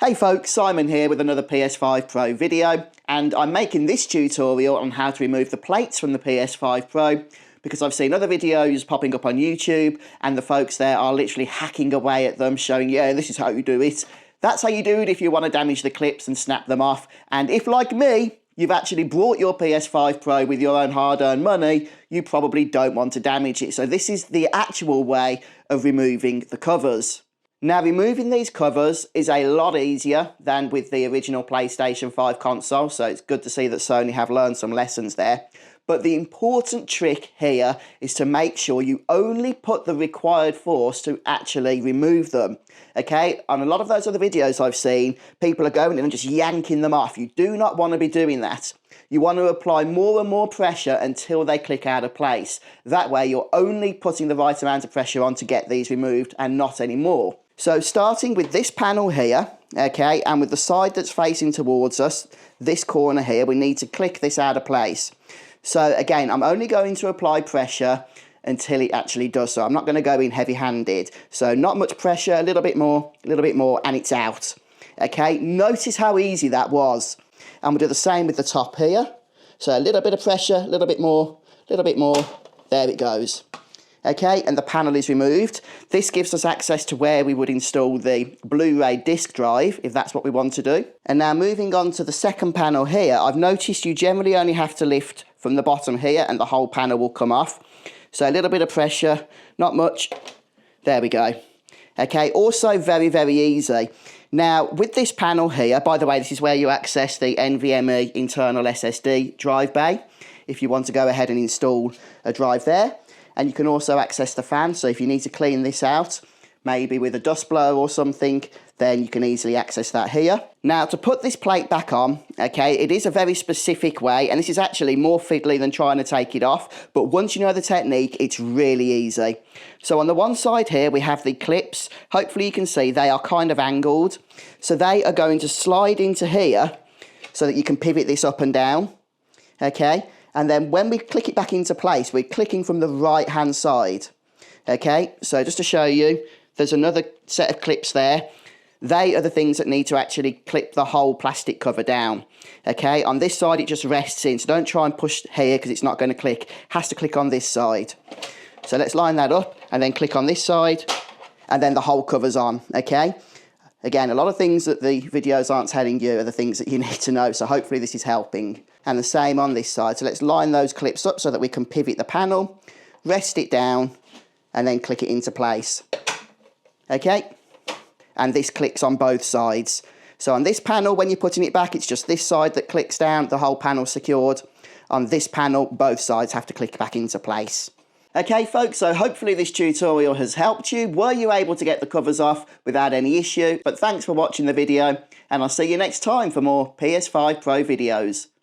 Hey folks, Simon here with another PS5 Pro video, and I'm making this tutorial on how to remove the plates from the PS5 Pro because I've seen other videos popping up on YouTube and the folks there are literally hacking away at them, showing, yeah, this is how you do it. That's how you do it if you want to damage the clips and snap them off. And if, like me, you've actually bought your PS5 Pro with your own hard-earned money, you probably don't want to damage it. So this is the actual way of removing the covers. Now, removing these covers is a lot easier than with the original PlayStation 5 console, so it's good to see that Sony have learned some lessons there. But the important trick here is to make sure you only put the required force to actually remove them, okay? On a lot of those other videos I've seen, people are going in and just yanking them off. You do not want to be doing that. You want to apply more and more pressure until they click out of place. That way, you're only putting the right amount of pressure on to get these removed and not any more. So starting with this panel here, okay, and with the side that's facing towards us, this corner here, we need to click this out of place. So again, I'm only going to apply pressure until it actually does so. I'm not going to go in heavy-handed. So not much pressure, a little bit more, and it's out. Okay, notice how easy that was. And we'll do the same with the top here. So a little bit of pressure, a little bit more, there it goes. Okay, and the panel is removed. This gives us access to where we would install the Blu-ray disc drive, if that's what we want to do. And now moving on to the second panel here, I've noticed you generally only have to lift from the bottom here and the whole panel will come off. So a little bit of pressure, not much. There we go. Okay, also very, very easy. Now, with this panel here, by the way, this is where you access the NVMe internal SSD drive bay, if you want to go ahead and install a drive there. And you can also access the fan, so if you need to clean this out, maybe with a dust blower or something, then you can easily access that here. Now, to put this plate back on, okay, it is a very specific way, and this is actually more fiddly than trying to take it off, but once you know the technique, it's really easy. So on the one side here, we have the clips. Hopefully you can see they are kind of angled. So they are going to slide into here so that you can pivot this up and down, okay? And then when we click it back into place, we're clicking from the right-hand side, okay? So just to show you, there's another set of clips there. They are the things that need to actually clip the whole plastic cover down, okay? On this side, it just rests in, so don't try and push here because it's not going to click. It has to click on this side. So let's line that up and then click on this side, and then the whole cover's on, okay? Again, a lot of things that the videos aren't telling you are the things that you need to know, so hopefully this is helping. And the same on this side. So let's line those clips up so that we can pivot the panel, rest it down, and then click it into place. Okay? And this clicks on both sides. So on this panel, when you're putting it back, it's just this side that clicks down, the whole panel's secured. On this panel, both sides have to click back into place. Okay folks, so hopefully this tutorial has helped you. Were you able to get the covers off without any issue? But thanks for watching the video, and I'll see you next time for more PS5 Pro videos.